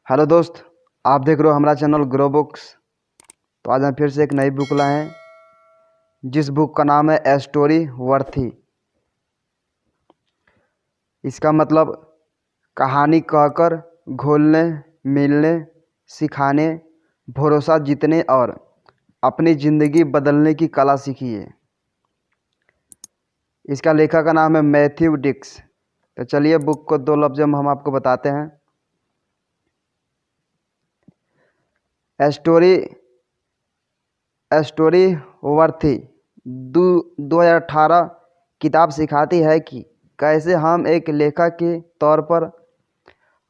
Hello दोस्त, आप देख रहे हो हमारा चैनल ग्रो बुक्स। तो आज हम फिर से एक नई बुक लाए हैं जिस बुक का नाम है ए स्टोरी वर्थी। इसका मतलब कहानी कहकर घोलने, मिलने, सिखाने, भरोसा जीतने और अपनी ज़िंदगी बदलने की कला सीखिए। इसका लेखक का नाम है मैथ्यू डिक्स। तो चलिए बुक को दो लफ्ज़ में हम आपको बताते हैं। ए स्टोरी वर्थी 2018 किताब सिखाती है कि कैसे हम एक लेखक के तौर पर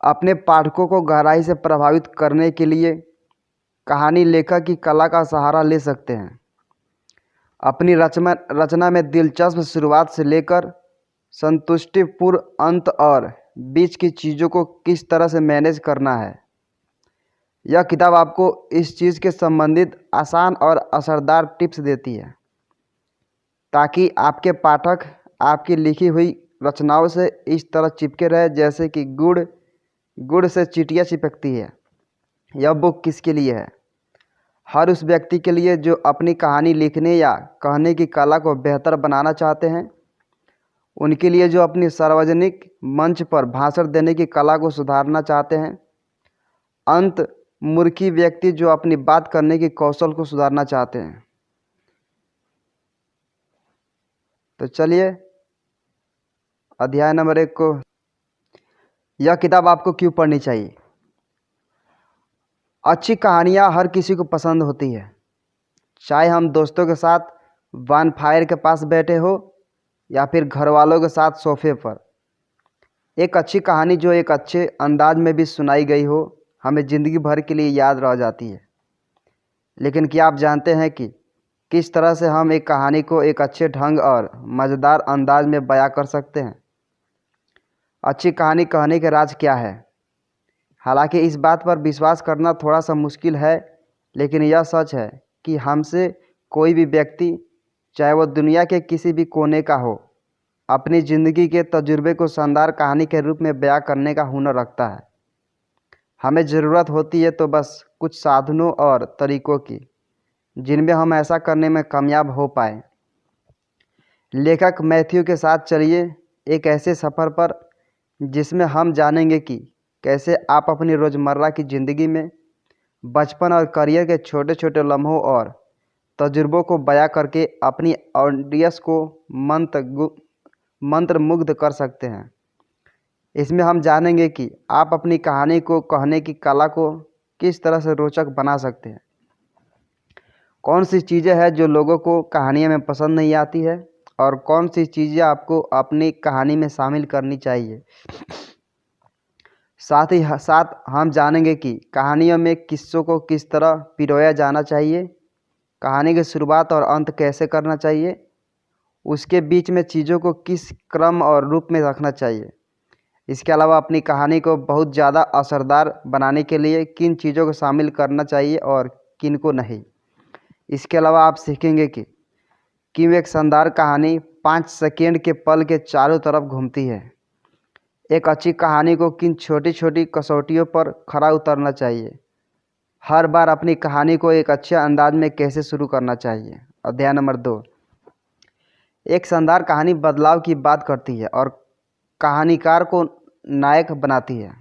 अपने पाठकों को गहराई से प्रभावित करने के लिए कहानी लेखक की कला का सहारा ले सकते हैं। अपनी रचना में दिलचस्प शुरुआत से लेकर संतुष्टिपूर्ण अंत और बीच की चीज़ों को किस तरह से मैनेज करना है, यह किताब आपको इस चीज़ के संबंधित आसान और असरदार टिप्स देती है ताकि आपके पाठक आपकी लिखी हुई रचनाओं से इस तरह चिपके रहे जैसे कि गुड़ से चींटियाँ चिपकती है। यह बुक किसके लिए है? हर उस व्यक्ति के लिए जो अपनी कहानी लिखने या कहने की कला को बेहतर बनाना चाहते हैं, उनके लिए जो अपनी सार्वजनिक मंच पर भाषण देने की कला को सुधारना चाहते हैं, अंतर्मुखी व्यक्ति जो अपनी बात करने की कौशल को सुधारना चाहते हैं। तो चलिए अध्याय नंबर 1 को। यह किताब आपको क्यों पढ़नी चाहिए? अच्छी कहानियाँ हर किसी को पसंद होती है, चाहे हम दोस्तों के साथ वन फायर के पास बैठे हो या फिर घर वालों के साथ सोफे पर। एक अच्छी कहानी जो एक अच्छे अंदाज में भी सुनाई गई हो, हमें ज़िंदगी भर के लिए याद रह जाती है। लेकिन क्या आप जानते हैं कि किस तरह से हम एक कहानी को एक अच्छे ढंग और मज़ेदार अंदाज में बयां कर सकते हैं? अच्छी कहानी कहने के राज क्या है? हालांकि इस बात पर विश्वास करना थोड़ा सा मुश्किल है, लेकिन यह सच है कि हमसे कोई भी व्यक्ति, चाहे वो दुनिया के किसी भी कोने का हो, अपनी ज़िंदगी के तजुर्बे को शानदार कहानी के रूप में बयां करने का हुनर रखता है। हमें ज़रूरत होती है तो बस कुछ साधनों और तरीक़ों की, जिनमें हम ऐसा करने में कामयाब हो पाए। लेखक मैथ्यू के साथ चलिए एक ऐसे सफ़र पर जिसमें हम जानेंगे कि कैसे आप अपनी रोज़मर्रा की ज़िंदगी में बचपन और करियर के छोटे छोटे लम्हों और तजुर्बों को बयां करके अपनी ऑडियंस को मंत्रमुग्ध कर सकते हैं। इसमें हम जानेंगे कि आप अपनी कहानी को कहने की कला को किस तरह से रोचक बना सकते हैं, कौन सी चीज़ें हैं जो लोगों को कहानियों में पसंद नहीं आती है और कौन सी चीज़ें आपको अपनी कहानी में शामिल करनी चाहिए। साथ हम जानेंगे कि कहानियों में किस्सों को किस तरह पिरोया जाना चाहिए, कहानी की शुरुआत और अंत कैसे करना चाहिए, उसके बीच में चीज़ों को किस क्रम और रूप में रखना चाहिए। इसके अलावा अपनी कहानी को बहुत ज़्यादा असरदार बनाने के लिए किन चीज़ों को शामिल करना चाहिए और किन को नहीं। इसके अलावा आप सीखेंगे कि क्यों एक शानदार कहानी 5 सेकंड के पल के चारों तरफ घूमती है। एक अच्छी कहानी को किन छोटी छोटी कसौटियों पर खरा उतरना चाहिए। हर बार अपनी कहानी को एक अच्छे अंदाज में कैसे शुरू करना चाहिए। अध्याय नंबर 2। एक शानदार कहानी बदलाव की बात करती है और कहानीकार को नायक बनाती है।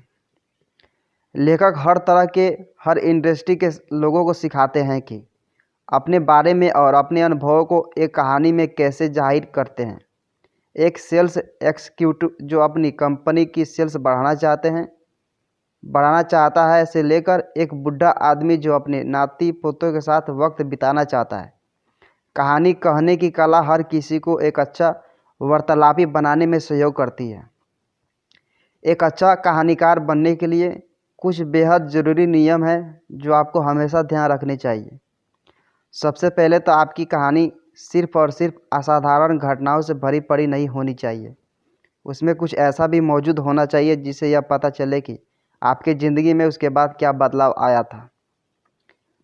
लेखक हर तरह के, हर इंडस्ट्री के लोगों को सिखाते हैं कि अपने बारे में और अपने अनुभवों को एक कहानी में कैसे जाहिर करते हैं। एक सेल्स एग्जीक्यूटिव जो अपनी कंपनी की सेल्स बढ़ाना चाहता है से लेकर एक बूढ़ा आदमी जो अपने नाती पोतों के साथ वक्त बिताना चाहता है। कहानी कहने की कला हर किसी को एक अच्छा वार्तालापी बनाने में सहयोग करती है। एक अच्छा कहानीकार बनने के लिए कुछ बेहद ज़रूरी नियम हैं जो आपको हमेशा ध्यान रखने चाहिए। सबसे पहले तो आपकी कहानी सिर्फ़ और सिर्फ असाधारण घटनाओं से भरी पड़ी नहीं होनी चाहिए। उसमें कुछ ऐसा भी मौजूद होना चाहिए जिससे यह पता चले कि आपकी ज़िंदगी में उसके बाद क्या बदलाव आया था।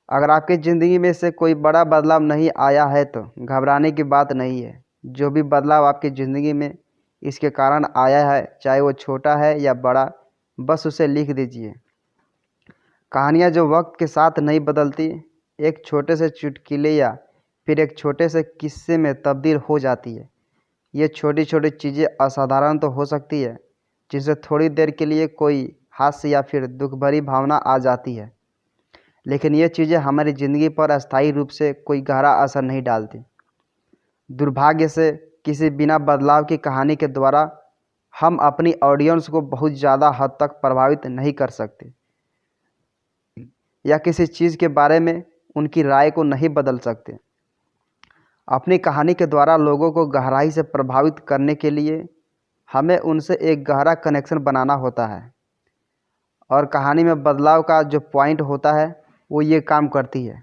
अगर आपकी ज़िंदगी में से कोई बड़ा बदलाव नहीं आया है तो घबराने की बात नहीं है। जो भी बदलाव आपकी ज़िंदगी में इसके कारण आया है, चाहे वो छोटा है या बड़ा, बस उसे लिख दीजिए। कहानियाँ जो वक्त के साथ नहीं बदलती, एक छोटे से चुटकुले या फिर एक छोटे से किस्से में तब्दील हो जाती है। ये छोटी छोटी चीज़ें असाधारण तो हो सकती है, जिनसे थोड़ी देर के लिए कोई हास्य या फिर दुख भरी भावना आ जाती है, लेकिन ये चीज़ें हमारी ज़िंदगी पर अस्थायी रूप से कोई गहरा असर नहीं डालती। दुर्भाग्य से किसी बिना बदलाव की कहानी के द्वारा हम अपनी ऑडियंस को बहुत ज़्यादा हद तक प्रभावित नहीं कर सकते या किसी चीज़ के बारे में उनकी राय को नहीं बदल सकते। अपनी कहानी के द्वारा लोगों को गहराई से प्रभावित करने के लिए हमें उनसे एक गहरा कनेक्शन बनाना होता है, और कहानी में बदलाव का जो पॉइंट होता है वो ये काम करती है।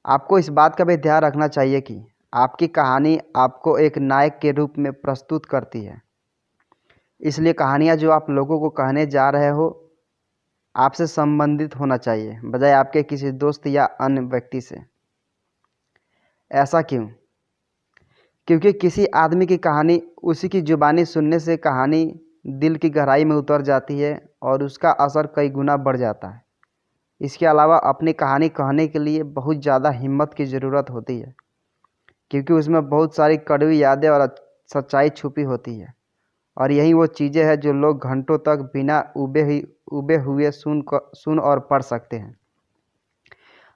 आपको इस बात का भी ध्यान रखना चाहिए कि आपकी कहानी आपको एक नायक के रूप में प्रस्तुत करती है, इसलिए कहानियाँ जो आप लोगों को कहने जा रहे हो आपसे संबंधित होना चाहिए, बजाय आपके किसी दोस्त या अन्य व्यक्ति से। ऐसा क्यों? क्योंकि किसी आदमी की कहानी उसी की ज़ुबानी सुनने से कहानी दिल की गहराई में उतर जाती है और उसका असर कई गुना बढ़ जाता है। इसके अलावा अपनी कहानी कहने के लिए बहुत ज़्यादा हिम्मत की ज़रूरत होती है, क्योंकि उसमें बहुत सारी कड़वी यादें और सच्चाई छुपी होती है, और यही वो चीज़ें हैं जो लोग घंटों तक बिना उबे हुए सुन और पढ़ सकते हैं।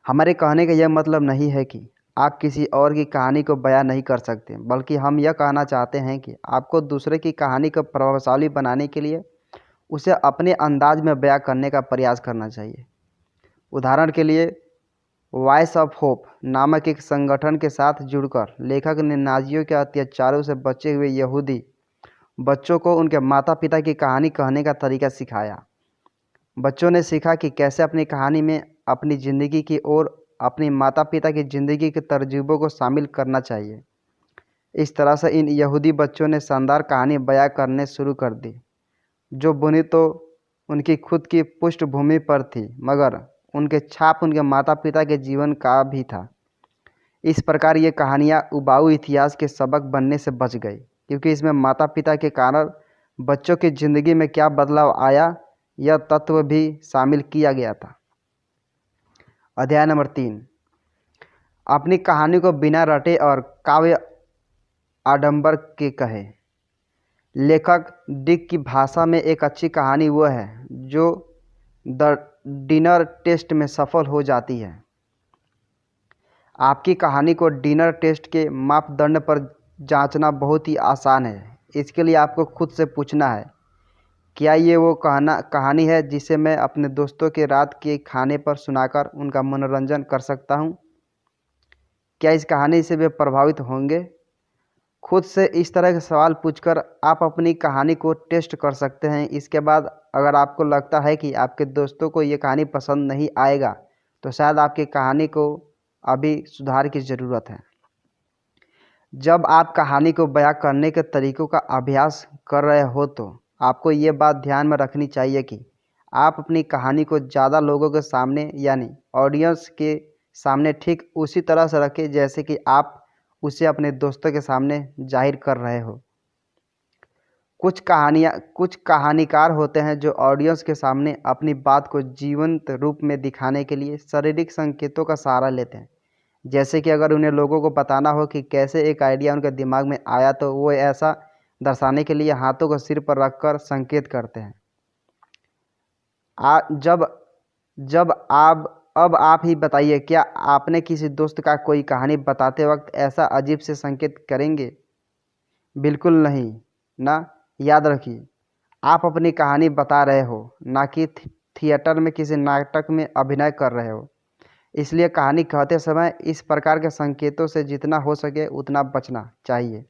हमारे कहने का यह मतलब नहीं है कि आप किसी और की कहानी को बयां नहीं कर सकते, बल्कि हम यह कहना चाहते हैं कि आपको दूसरे की कहानी को प्रभावशाली बनाने के लिए उसे अपने अंदाज में बयां करने का प्रयास करना चाहिए। उदाहरण के लिए, वॉइस ऑफ होप नामक एक संगठन के साथ जुड़कर लेखक ने नाजियों के अत्याचारों से बचे हुए यहूदी बच्चों को उनके माता पिता की कहानी कहने का तरीका सिखाया। बच्चों ने सीखा कि कैसे अपनी कहानी में अपनी ज़िंदगी की और अपनी माता पिता की ज़िंदगी के तजुर्बों को शामिल करना चाहिए। इस तरह से इन यहूदी बच्चों ने शानदार कहानी बयां करने शुरू कर दी, जो बुनी तो उनकी खुद की पृष्ठभूमि पर थी, मगर उनके छाप उनके माता पिता के जीवन का भी था। इस प्रकार ये कहानियाँ उबाऊ इतिहास के सबक बनने से बच गई, क्योंकि इसमें माता पिता के कारण बच्चों की ज़िंदगी में क्या बदलाव आया यह तत्व भी शामिल किया गया था। अध्याय नंबर 3, अपनी कहानी को बिना रटे और काव्य आडंबर के कहे। लेखक डिक की भाषा में एक अच्छी कहानी वो है जो द डिनर टेस्ट में सफल हो जाती है। आपकी कहानी को डिनर टेस्ट के मापदंड पर जांचना बहुत ही आसान है। इसके लिए आपको खुद से पूछना है, क्या ये वो कहानी है जिसे मैं अपने दोस्तों के रात के खाने पर सुनाकर उनका मनोरंजन कर सकता हूँ? क्या इस कहानी से वे प्रभावित होंगे? खुद से इस तरह के सवाल पूछकर आप अपनी कहानी को टेस्ट कर सकते हैं। इसके बाद अगर आपको लगता है कि आपके दोस्तों को ये कहानी पसंद नहीं आएगा, तो शायद आपकी कहानी को अभी सुधार की ज़रूरत है। जब आप कहानी को बयां करने के तरीक़ों का अभ्यास कर रहे हो तो आपको ये बात ध्यान में रखनी चाहिए कि आप अपनी कहानी को ज़्यादा लोगों के सामने यानी ऑडियंस के सामने ठीक उसी तरह से रखें जैसे कि आप उसे अपने दोस्तों के सामने जाहिर कर रहे हो। कुछ कहानीकार होते हैं जो ऑडियंस के सामने अपनी बात को जीवंत रूप में दिखाने के लिए शारीरिक संकेतों का सहारा लेते हैं। जैसे कि अगर उन्हें लोगों को बताना हो कि कैसे एक आइडिया उनके दिमाग में आया, तो वो ऐसा दर्शाने के लिए हाथों को सिर पर रखकर संकेत करते हैं। जब अब आप ही बताइए, क्या आपने किसी दोस्त का कोई कहानी बताते वक्त ऐसा अजीब से संकेत करेंगे? बिल्कुल नहीं ना। याद रखिए, आप अपनी कहानी बता रहे हो, ना कि थिएटर में किसी नाटक में अभिनय कर रहे हो। इसलिए कहानी कहते समय इस प्रकार के संकेतों से जितना हो सके उतना बचना चाहिए।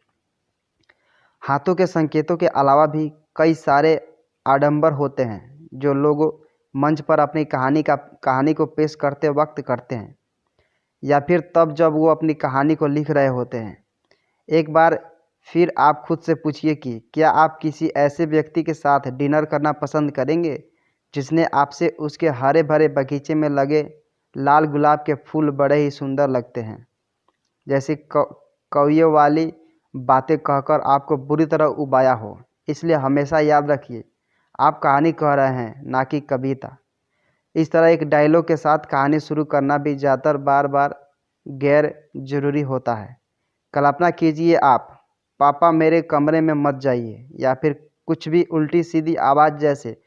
हाथों के संकेतों के अलावा भी कई सारे आडंबर होते हैं जो लोग मंच पर अपनी कहानी को पेश करते वक्त करते हैं, या फिर तब जब वो अपनी कहानी को लिख रहे होते हैं। एक बार फिर आप खुद से पूछिए कि क्या आप किसी ऐसे व्यक्ति के साथ डिनर करना पसंद करेंगे जिसने आपसे उसके हरे भरे बगीचे में लगे लाल गुलाब के फूल बड़े ही सुंदर लगते हैं, जैसी कवियों वाली बातें कहकर आपको बुरी तरह उबाया हो। इसलिए हमेशा याद रखिए, आप कहानी कह रहे हैं, ना कि कविता। इस तरह एक डायलॉग के साथ कहानी शुरू करना भी ज़्यादातर बार बार गैर जरूरी होता है। कल्पना कीजिए आप, पापा मेरे कमरे में मत जाइए, या फिर कुछ भी उल्टी सीधी आवाज़ जैसे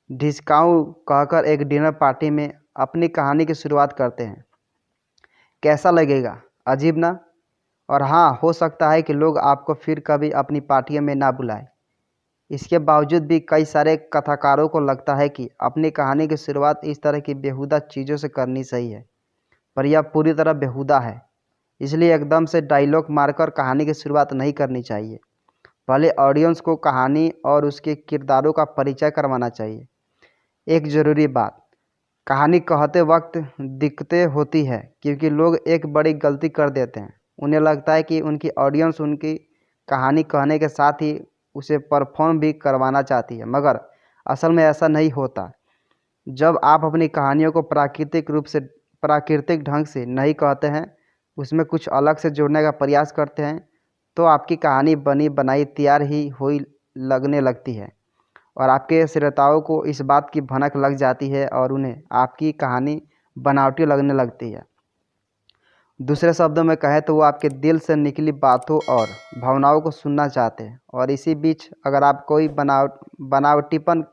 ढिसकाऊ कहकर एक डिनर पार्टी में अपनी कहानी की शुरुआत करते हैं। कैसा लगेगा? अजीब ना? और हाँ, हो सकता है कि लोग आपको फिर कभी अपनी पार्टियों में ना बुलाएं। इसके बावजूद भी कई सारे कथाकारों को लगता है कि अपनी कहानी की शुरुआत इस तरह की बेहुदा चीज़ों से करनी सही है, पर यह पूरी तरह बेहुदा है। इसलिए एकदम से डायलॉग मारकर कहानी की शुरुआत नहीं करनी चाहिए। पहले ऑडियंस को कहानी और उसके किरदारों का परिचय करवाना चाहिए। एक ज़रूरी बात, कहानी कहते वक्त दिक्कतें होती है क्योंकि लोग एक बड़ी गलती कर देते हैं। उन्हें लगता है कि उनकी ऑडियंस उनकी कहानी कहने के साथ ही उसे परफॉर्म भी करवाना चाहती है, मगर असल में ऐसा नहीं होता। जब आप अपनी कहानियों को प्राकृतिक ढंग से नहीं कहते हैं, उसमें कुछ अलग से जोड़ने का प्रयास करते हैं, तो आपकी कहानी बनी बनाई तैयार ही हुई लगने लगती है और आपके श्रोताओं को इस बात की भनक लग जाती है और उन्हें आपकी कहानी बनावटी लगने लगती है। दूसरे शब्दों में कहें तो वो आपके दिल से निकली बातों और भावनाओं को सुनना चाहते हैं, और इसी बीच अगर आप कोई बनावटीपन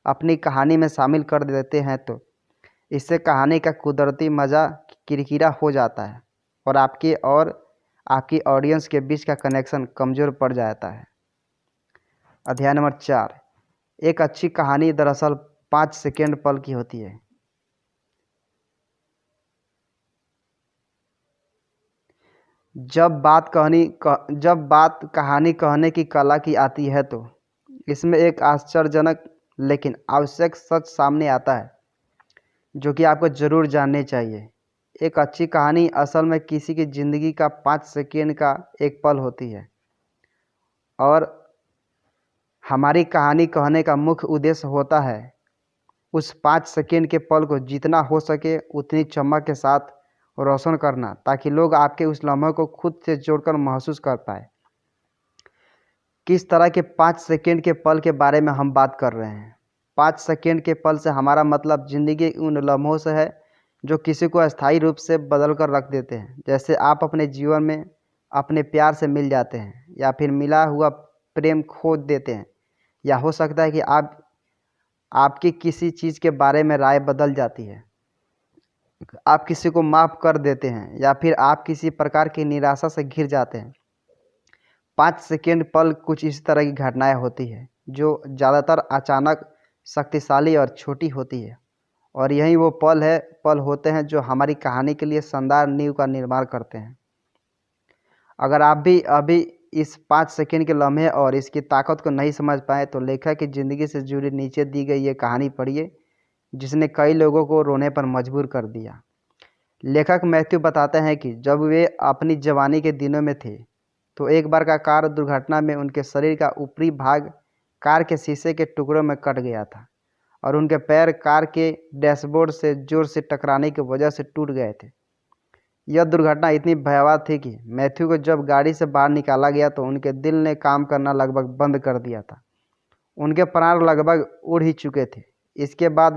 अपनी कहानी में शामिल कर देते हैं तो इससे कहानी का कुदरती मज़ा किरकिरा हो जाता है और आपकी ऑडियंस के बीच का कनेक्शन कमज़ोर पड़ जाता है। अध्याय नंबर 4। एक अच्छी कहानी दरअसल 5 सेकेंड पल की होती है। जब बात कहानी कहने की कला की आती है तो इसमें एक आश्चर्यजनक लेकिन आवश्यक सच सामने आता है जो कि आपको ज़रूर जाननी चाहिए। एक अच्छी कहानी असल में किसी की ज़िंदगी का 5 सेकेंड का एक पल होती है, और हमारी कहानी कहने का मुख्य उद्देश्य होता है उस 5 सेकेंड के पल को जितना हो सके उतनी चमक के साथ रोशन करना, ताकि लोग आपके उस लम्हे को खुद से जोड़कर महसूस कर पाए। किस तरह के 5 सेकेंड के पल के बारे में हम बात कर रहे हैं? 5 सेकेंड के पल से हमारा मतलब ज़िंदगी उन लम्हों से है जो किसी को अस्थायी रूप से बदल कर रख देते हैं। जैसे आप अपने जीवन में अपने प्यार से मिल जाते हैं, या फिर मिला हुआ प्रेम खो देते हैं, या हो सकता है कि आपकी किसी चीज़ के बारे में राय बदल जाती है, आप किसी को माफ़ कर देते हैं, या फिर आप किसी प्रकार की निराशा से घिर जाते हैं। 5 सेकेंड पल कुछ इस तरह की घटनाएं होती है जो ज़्यादातर अचानक, शक्तिशाली और छोटी होती है, और यही वो पल होते हैं जो हमारी कहानी के लिए शानदार नींव का निर्माण करते हैं। अगर आप भी अभी इस 5 सेकेंड के लम्हे और इसकी ताकत को नहीं समझ पाए तो लेखक की ज़िंदगी से जुड़ी नीचे दी गई ये कहानी पढ़िए, जिसने कई लोगों को रोने पर मजबूर कर दिया। लेखक मैथ्यू बताते हैं कि जब वे अपनी जवानी के दिनों में थे तो एक बार का कार दुर्घटना में उनके शरीर का ऊपरी भाग कार के शीशे के टुकड़ों में कट गया था और उनके पैर कार के डैशबोर्ड से जोर से टकराने की वजह से टूट गए थे। यह दुर्घटना इतनी भयावह थी कि मैथ्यू को जब गाड़ी से बाहर निकाला गया तो उनके दिल ने काम करना लगभग बंद कर दिया था। उनके प्राण लगभग उड़ ही चुके थे। इसके बाद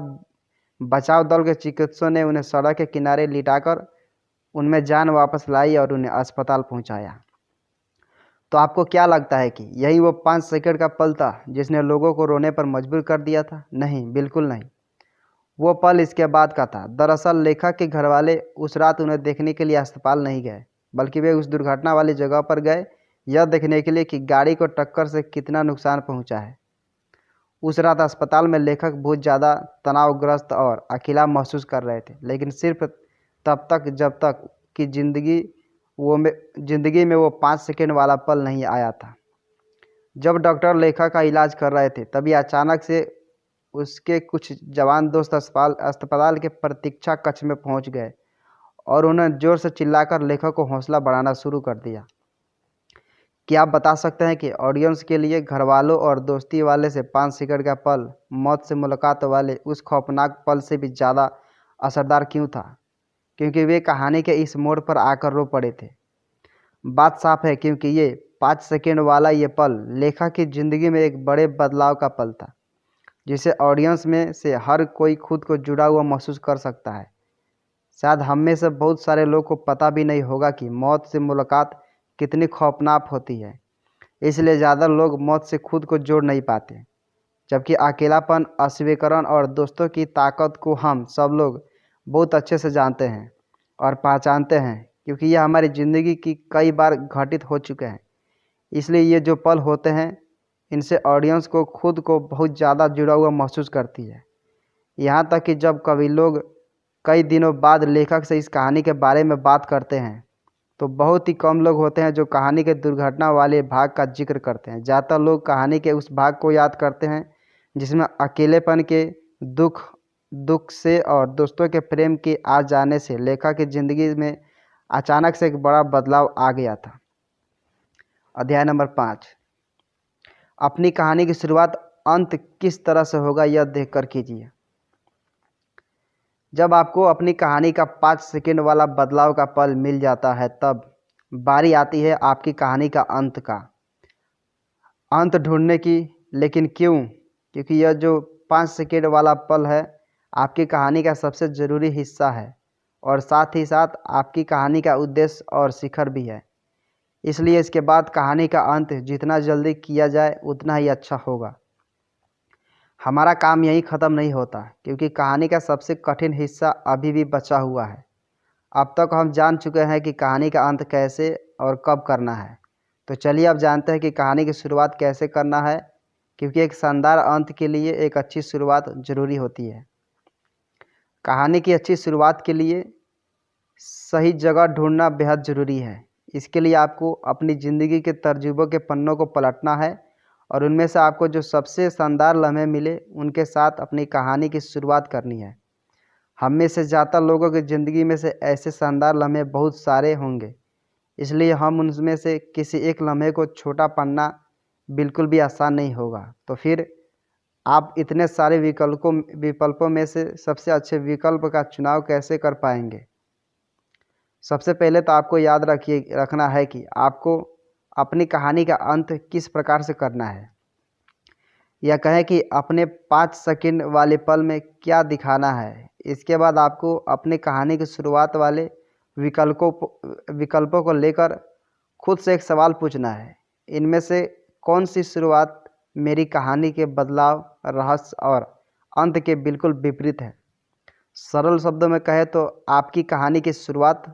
बचाव दल के चिकित्सकों ने उन्हें सड़क के किनारे लिटाकर उनमें जान वापस लाई और उन्हें अस्पताल पहुंचाया। तो आपको क्या लगता है कि यही वो 5 सेकंड का पल था जिसने लोगों को रोने पर मजबूर कर दिया था? नहीं, बिल्कुल नहीं। वो पल इसके बाद का था। दरअसल लेखक के घरवाले उस रात उन्हें देखने के लिए अस्पताल नहीं गए, बल्कि वे उस दुर्घटना वाली जगह पर गए यह देखने के लिए कि गाड़ी को टक्कर से कितना नुकसान पहुंचा है। उस रात अस्पताल में लेखक बहुत ज़्यादा तनावग्रस्त और अकेला महसूस कर रहे थे, लेकिन सिर्फ तब तक जब तक कि ज़िंदगी में वो 5 सेकेंड वाला पल नहीं आया था। जब डॉक्टर लेखक का इलाज कर रहे थे तभी अचानक से उसके कुछ जवान दोस्त अस्पताल के प्रतीक्षा कक्ष में पहुंच गए और उन्होंने जोर से चिल्लाकर लेखक को हौसला बढ़ाना शुरू कर दिया। क्या आप बता सकते हैं कि ऑडियंस के लिए घरवालों और दोस्ती वाले से 5 सेकंड का पल मौत से मुलाकात वाले उस खौफनाक पल से भी ज़्यादा असरदार क्यों था? क्योंकि वे कहानी के इस मोड़ पर आकर रो पड़े थे। बात साफ है, क्योंकि ये 5 सेकंड वाला ये पल लेखक की ज़िंदगी में एक बड़े बदलाव का पल था। जिससे ऑडियंस में से हर कोई खुद को जुड़ा हुआ महसूस कर सकता है। शायद हम में से बहुत सारे लोग को पता भी नहीं होगा कि मौत से मुलाकात कितनी खौफनाक होती है, इसलिए ज़्यादा लोग मौत से खुद को जोड़ नहीं पाते। जबकि अकेलापन, अस्वीकरण और दोस्तों की ताकत को हम सब लोग बहुत अच्छे से जानते हैं और पहचानते हैं, क्योंकि यह हमारी ज़िंदगी की कई बार घटित हो चुके हैं। इसलिए ये जो पल होते हैं, इनसे ऑडियंस को खुद को बहुत ज़्यादा जुड़ा हुआ महसूस करती है। यहाँ तक कि जब कभी लोग कई दिनों बाद लेखक से इस कहानी के बारे में बात करते हैं, तो बहुत ही कम लोग होते हैं जो कहानी के दुर्घटना वाले भाग का जिक्र करते हैं। ज़्यादातर लोग कहानी के उस भाग को याद करते हैं जिसमें अकेलेपन के दुख से और दोस्तों के प्रेम के आ जाने से लेखक की ज़िंदगी में अचानक से एक बड़ा बदलाव आ गया था। अध्याय नंबर 5। अपनी कहानी की शुरुआत अंत किस तरह से होगा यह देखकर कीजिए। जब आपको अपनी कहानी का 5 सेकंड वाला बदलाव का पल मिल जाता है, तब बारी आती है आपकी कहानी का अंत ढूंढने की। लेकिन क्यों? क्योंकि यह जो 5 सेकंड वाला पल है आपकी कहानी का सबसे ज़रूरी हिस्सा है और साथ ही साथ आपकी कहानी का उद्देश्य और शिखर भी है। इसलिए इसके बाद कहानी का अंत जितना जल्दी किया जाए उतना ही अच्छा होगा। हमारा काम यहीं ख़त्म नहीं होता, क्योंकि कहानी का सबसे कठिन हिस्सा अभी भी बचा हुआ है। अब तक हम जान चुके हैं कि कहानी का अंत कैसे और कब करना है, तो चलिए अब जानते हैं कि कहानी की शुरुआत कैसे करना है, क्योंकि एक शानदार अंत के लिए एक अच्छी शुरुआत ज़रूरी होती है। कहानी की अच्छी शुरुआत के लिए सही जगह ढूंढना बेहद ज़रूरी है। इसके लिए आपको अपनी ज़िंदगी के तजुर्बों के पन्नों को पलटना है और उनमें से आपको जो सबसे शानदार लम्हे मिले उनके साथ अपनी कहानी की शुरुआत करनी है। हम में से ज़्यादातर लोगों की ज़िंदगी में से ऐसे शानदार लम्हे बहुत सारे होंगे, इसलिए हम उनमें से किसी एक लम्हे को छोटा पन्ना बिल्कुल भी आसान नहीं होगा। तो फिर आप इतने सारे विकल्पों में से सबसे अच्छे विकल्प का चुनाव कैसे कर पाएंगे? सबसे पहले तो आपको याद रखना है कि आपको अपनी कहानी का अंत किस प्रकार से करना है। यह कहें कि अपने 5 सेकंड वाले पल में क्या दिखाना है। इसके बाद आपको अपनी कहानी की शुरुआत वाले विकल्पों को लेकर खुद से एक सवाल पूछना है। इनमें से कौन सी शुरुआत मेरी कहानी के बदलाव, रहस्य और अंत के बिल्कुल विपरीत है? सरल शब्दों में कहें तो आपकी कहानी की शुरुआत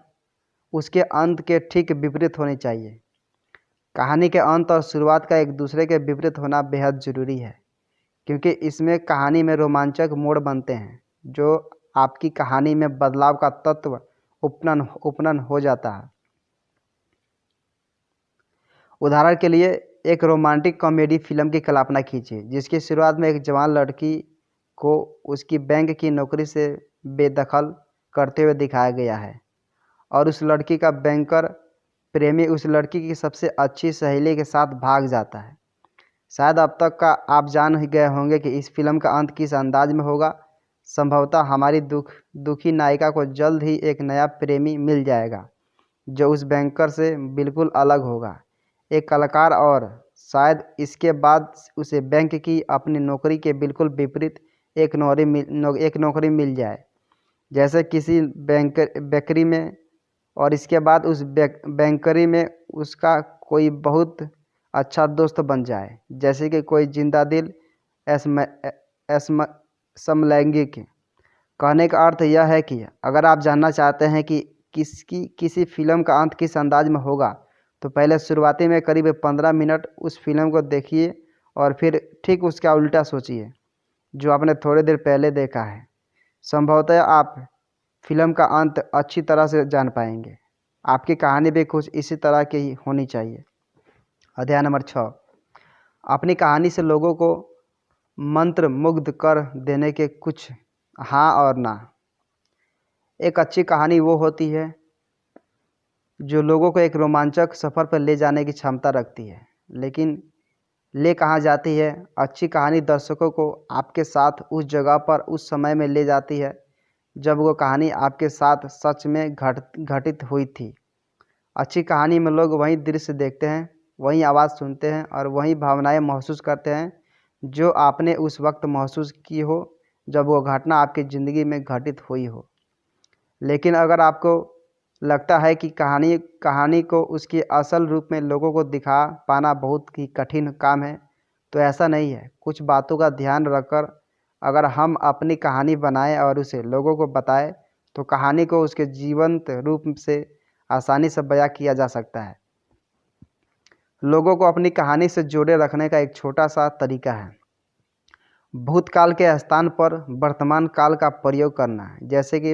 उसके अंत के ठीक विपरीत होनी चाहिए। कहानी के अंत और शुरुआत का एक दूसरे के विपरीत होना बेहद ज़रूरी है, क्योंकि इसमें कहानी में रोमांचक मोड़ बनते हैं जो आपकी कहानी में बदलाव का तत्व उपनन हो जाता है। उदाहरण के लिए एक रोमांटिक कॉमेडी फिल्म की कल्पना कीजिए जिसकी शुरुआत में एक जवान लड़की को उसकी बैंक की नौकरी से बेदखल करते हुए दिखाया गया है और उस लड़की का बैंकर प्रेमी उस लड़की की सबसे अच्छी सहेली के साथ भाग जाता है। शायद अब तक का आप जान ही गए होंगे कि इस फिल्म का अंत किस अंदाज में होगा। संभवतः हमारी दुखी नायिका को जल्द ही एक नया प्रेमी मिल जाएगा जो उस बैंकर से बिल्कुल अलग होगा, एक कलाकार, और शायद इसके बाद उसे बैंक की अपनी नौकरी के बिल्कुल विपरीत एक नौकरी मिल जाए, जैसे किसी बेकरी में, और इसके बाद उस बैंकरी में उसका कोई बहुत अच्छा दोस्त बन जाए, जैसे कि कोई जिंदा दिल समलैंगिक। कहने का अर्थ यह है कि अगर आप जानना चाहते हैं कि किसी फिल्म का अंत किस अंदाज में होगा, तो पहले शुरुआती में करीब 15 मिनट उस फिल्म को देखिए और फिर ठीक उसका उल्टा सोचिए जो आपने थोड़ी देर पहले देखा है। संभवतः आप फिल्म का अंत अच्छी तरह से जान पाएंगे। आपकी कहानी भी कुछ इसी तरह की ही होनी चाहिए। अध्याय नंबर 6। अपनी कहानी से लोगों को मंत्र मुग्ध कर देने के कुछ हाँ और ना। एक अच्छी कहानी वो होती है जो लोगों को एक रोमांचक सफ़र पर ले जाने की क्षमता रखती है, लेकिन ले कहाँ जाती है? अच्छी कहानी दर्शकों को आपके साथ उस जगह पर उस समय में ले जाती है जब वो कहानी आपके साथ सच में घटित हुई थी। अच्छी कहानी में लोग वही दृश्य देखते हैं, वही आवाज़ सुनते हैं और वही भावनाएं महसूस करते हैं जो आपने उस वक्त महसूस की हो जब वो घटना आपकी ज़िंदगी में घटित हुई हो। लेकिन अगर आपको लगता है कि कहानी कहानी को उसके असल रूप में लोगों को दिखा पाना बहुत ही कठिन काम है, तो ऐसा नहीं है। कुछ बातों का ध्यान रखकर अगर हम अपनी कहानी बनाएं और उसे लोगों को बताएं, तो कहानी को उसके जीवंत रूप से आसानी से बयां किया जा सकता है। लोगों को अपनी कहानी से जोड़े रखने का एक छोटा सा तरीका है भूतकाल के स्थान पर वर्तमान काल का प्रयोग करना। जैसे कि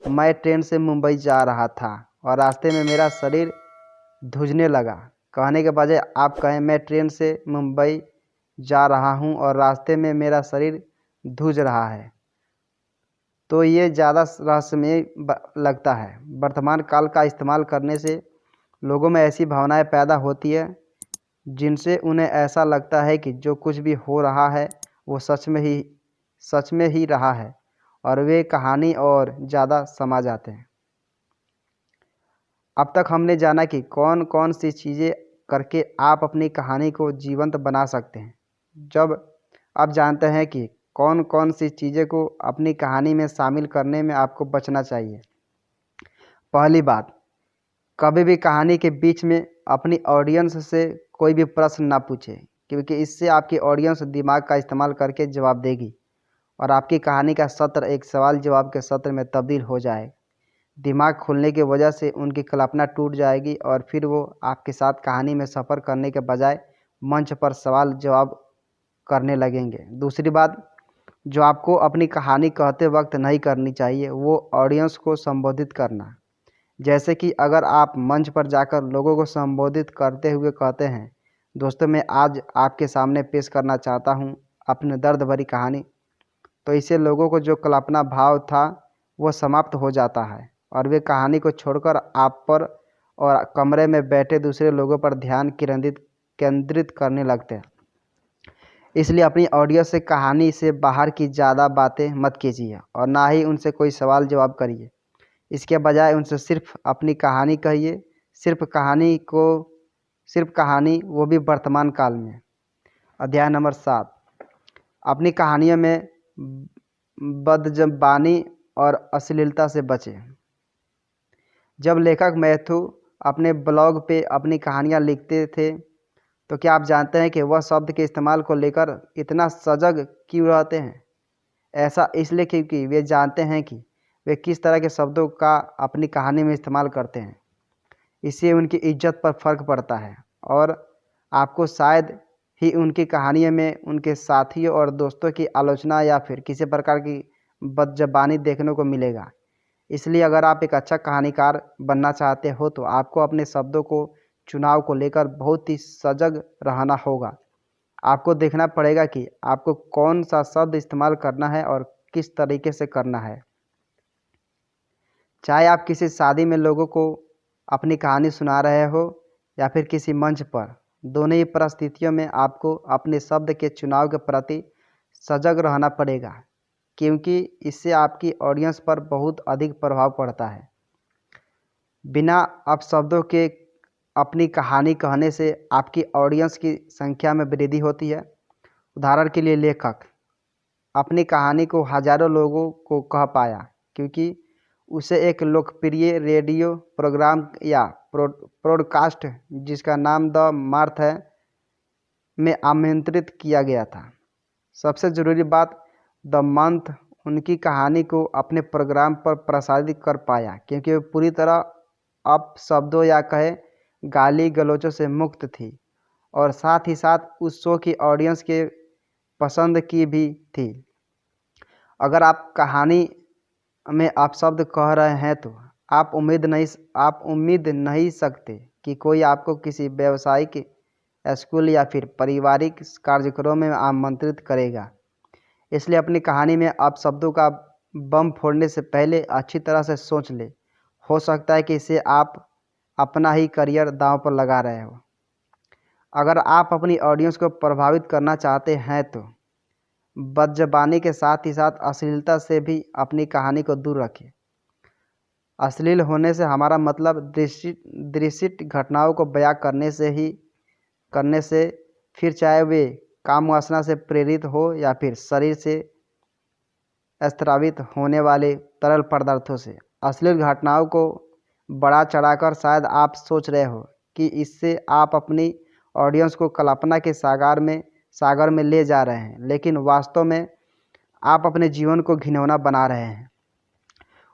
मैं ट्रेन से मुंबई जा रहा था और रास्ते में मेरा शरीर धुँझने लगा। कहने के बजाय आप कहें मैं ट्रेन से मुंबई जा रहा हूं और रास्ते में मेरा शरीर धुँझ रहा है, तो ये ज़्यादा रहस्यमय लगता है। वर्तमान काल का इस्तेमाल करने से लोगों में ऐसी भावनाएं पैदा होती है जिनसे उन्हें ऐसा लगता है कि जो कुछ भी हो रहा है वो सच में ही रहा है, और वे कहानी और ज़्यादा समा जाते हैं। अब तक हमने जाना कि कौन कौन सी चीज़ें करके आप अपनी कहानी को जीवंत बना सकते हैं। जब आप जानते हैं कि कौन कौन सी चीज़ें को अपनी कहानी में शामिल करने में आपको बचना चाहिए। पहली बात, कभी भी कहानी के बीच में अपनी ऑडियंस से कोई भी प्रश्न ना पूछें, क्योंकि इससे आपकी ऑडियंस दिमाग का इस्तेमाल करके जवाब देगी और आपकी कहानी का सत्र एक सवाल जवाब के सत्र में तब्दील हो जाए। दिमाग खुलने की वजह से उनकी कल्पना टूट जाएगी और फिर वो आपके साथ कहानी में सफ़र करने के बजाय मंच पर सवाल जवाब करने लगेंगे। दूसरी बात, जो आपको अपनी कहानी कहते वक्त नहीं करनी चाहिए, वो ऑडियंस को संबोधित करना। जैसे कि अगर आप मंच पर जाकर लोगों को संबोधित करते हुए कहते हैं, दोस्तों मैं आज आपके सामने पेश करना चाहता हूँ अपनी दर्द भरी कहानी, तो इससे लोगों को जो कल्पना भाव था वो समाप्त हो जाता है और वे कहानी को छोड़कर आप पर और कमरे में बैठे दूसरे लोगों पर ध्यान केंद्रित करने लगते हैं। इसलिए अपनी ऑडियंस से कहानी से बाहर की ज़्यादा बातें मत कीजिए और ना ही उनसे कोई सवाल जवाब करिए। इसके बजाय उनसे सिर्फ अपनी कहानी कहिए, सिर्फ कहानी, वो भी वर्तमान काल में। अध्याय नंबर 7, अपनी कहानियों में बदज़बानी और अश्लीलता से बचें। जब लेखक मैथ्यू अपने ब्लॉग पे अपनी कहानियाँ लिखते थे, तो क्या आप जानते हैं कि वह शब्द के इस्तेमाल को लेकर इतना सजग क्यों रहते हैं? ऐसा इसलिए क्योंकि वे जानते हैं कि वे किस तरह के शब्दों का अपनी कहानी में इस्तेमाल करते हैं। इससे उनकी इज्जत पर फ़र्क पड़ता है और आपको शायद ही उनकी कहानियों में उनके साथियों और दोस्तों की आलोचना या फिर किसी प्रकार की बदज़बानी देखने को मिलेगा। इसलिए अगर आप एक अच्छा कहानीकार बनना चाहते हो तो आपको अपने शब्दों को चुनाव को लेकर बहुत ही सजग रहना होगा। आपको देखना पड़ेगा कि आपको कौन सा शब्द इस्तेमाल करना है और किस तरीके से करना है। चाहे आप किसी शादी में लोगों को अपनी कहानी सुना रहे हो या फिर किसी मंच पर, दोनों ही परिस्थितियों में आपको अपने शब्द के चुनाव के प्रति सजग रहना पड़ेगा, क्योंकि इससे आपकी ऑडियंस पर बहुत अधिक प्रभाव पड़ता है। बिना अपशब्दों के अपनी कहानी कहने से आपकी ऑडियंस की संख्या में वृद्धि होती है। उदाहरण के लिए, लेखक अपनी कहानी को हजारों लोगों को कह पाया क्योंकि उसे एक लोकप्रिय रेडियो प्रोग्राम या प्रोडकास्ट जिसका नाम द मार्थ है में आमंत्रित किया गया था। सबसे ज़रूरी बात, द मंथ उनकी कहानी को अपने प्रोग्राम पर प्रसारित कर पाया क्योंकि वो पूरी तरह अपशब्दों या कहे गाली गलौचों से मुक्त थी और साथ ही साथ उस शो की ऑडियंस के पसंद की भी थी। अगर आप कहानी में अपशब्द कह रहे हैं तो आप उम्मीद नहीं सकते कि कोई आपको किसी व्यावसायिक स्कूल या फिर पारिवारिक कार्यक्रम में आमंत्रित करेगा। इसलिए अपनी कहानी में अपशब्दों का बम फोड़ने से पहले अच्छी तरह से सोच ले। हो सकता है कि इससे आप अपना ही करियर दांव पर लगा रहे हो। अगर आप अपनी ऑडियंस को प्रभावित करना चाहते हैं तो बदज़बानी के साथ ही साथ अश्लीलता से भी अपनी कहानी को दूर रखें। अश्लील होने से हमारा मतलब दृश्यित घटनाओं को बयां करने से, फिर चाहे वे काम वासना से प्रेरित हो या फिर शरीर से स्रावित होने वाले तरल पदार्थों से। अश्लील घटनाओं को बढ़ा चढ़ाकर शायद आप सोच रहे हो कि इससे आप अपनी ऑडियंस को कल्पना के सागर में ले जा रहे हैं, लेकिन वास्तव में आप अपने जीवन को घिनौना बना रहे हैं।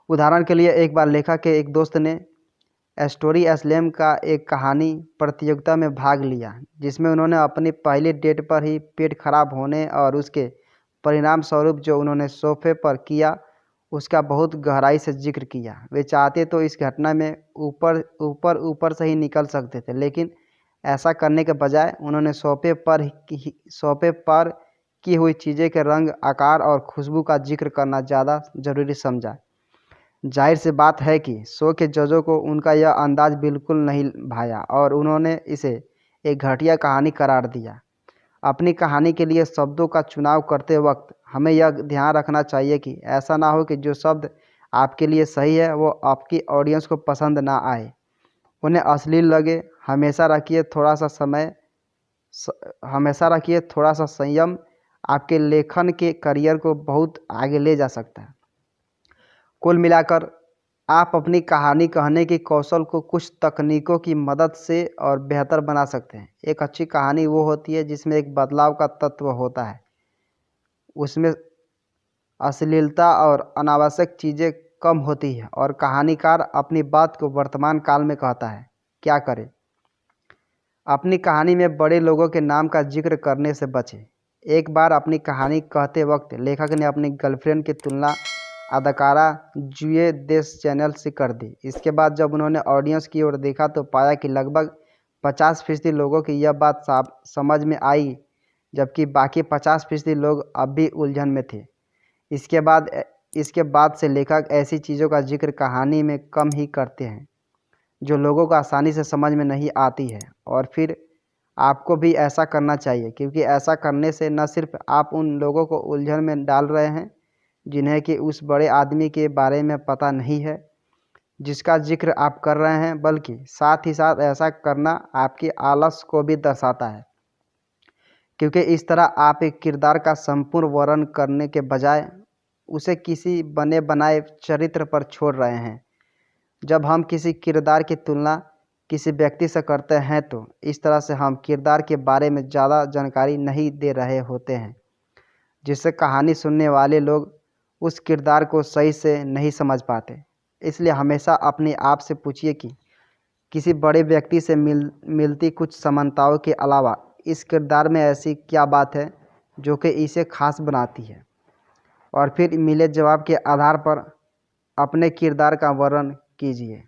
उदाहरण के लिए, एक बार लेखक के एक दोस्त ने स्टोरी स्लैम का एक कहानी प्रतियोगिता में भाग लिया, जिसमें उन्होंने अपनी पहली डेट पर ही पेट खराब होने और उसके परिणाम स्वरूप जो उन्होंने सोफे पर किया उसका बहुत गहराई से जिक्र किया। वे चाहते तो इस घटना में ऊपर से ही निकल सकते थे, लेकिन ऐसा करने के बजाय उन्होंने सोफे पर की हुई चीज़ें के रंग, आकार और खुशबू का जिक्र करना ज़्यादा ज़रूरी समझा। जाहिर सी बात है कि शो के जजों को उनका यह अंदाज बिल्कुल नहीं भाया और उन्होंने इसे एक घटिया कहानी करार दिया। अपनी कहानी के लिए शब्दों का चुनाव करते वक्त हमें यह ध्यान रखना चाहिए कि ऐसा ना हो कि जो शब्द आपके लिए सही है वो आपकी ऑडियंस को पसंद ना आए, उन्हें अश्लील लगे। हमेशा रखिए थोड़ा सा संयम आपके लेखन के करियर को बहुत आगे ले जा सकता है। कुल मिलाकर आप अपनी कहानी कहने के कौशल को कुछ तकनीकों की मदद से और बेहतर बना सकते हैं। एक अच्छी कहानी वो होती है जिसमें एक बदलाव का तत्व होता है, उसमें अश्लीलता और अनावश्यक चीज़ें कम होती है और कहानीकार अपनी बात को वर्तमान काल में कहता है। क्या करें? अपनी कहानी में बड़े लोगों के नाम का जिक्र करने से बचें। एक बार अपनी कहानी कहते वक्त लेखक ने अपनी गर्लफ्रेंड की तुलना अदाकारा जूए देशचैनल से कर दी। इसके बाद जब उन्होंने ऑडियंस की ओर देखा तो पाया कि लगभग 50% लोगों की यह बात समझ में आई, जबकि बाकी 50% लोग अब भी उलझन में थे। इसके बाद से लेखक ऐसी चीज़ों का जिक्र कहानी में कम ही करते हैं जो लोगों को आसानी से समझ में नहीं आती है, और फिर आपको भी ऐसा करना चाहिए, क्योंकि ऐसा करने से न सिर्फ आप उन लोगों को उलझन में डाल रहे हैं जिन्हें कि उस बड़े आदमी के बारे में पता नहीं है जिसका जिक्र आप कर रहे हैं, बल्कि साथ ही साथ ऐसा करना आपकी आलस को भी दर्शाता है, क्योंकि इस तरह आप एक किरदार का संपूर्ण वर्णन करने के बजाय उसे किसी बने बनाए चरित्र पर छोड़ रहे हैं। जब हम किसी किरदार की तुलना किसी व्यक्ति से करते हैं तो इस तरह से हम किरदार के बारे में ज़्यादा जानकारी नहीं दे रहे होते हैं, जिससे कहानी सुनने वाले लोग उस किरदार को सही से नहीं समझ पाते। इसलिए हमेशा अपने आप से पूछिए कि किसी बड़े व्यक्ति से मिलती कुछ समानताओं के अलावा इस किरदार में ऐसी क्या बात है जो कि इसे खास बनाती है, और फिर मिले जवाब के आधार पर अपने किरदार का वर्णन कीजिए।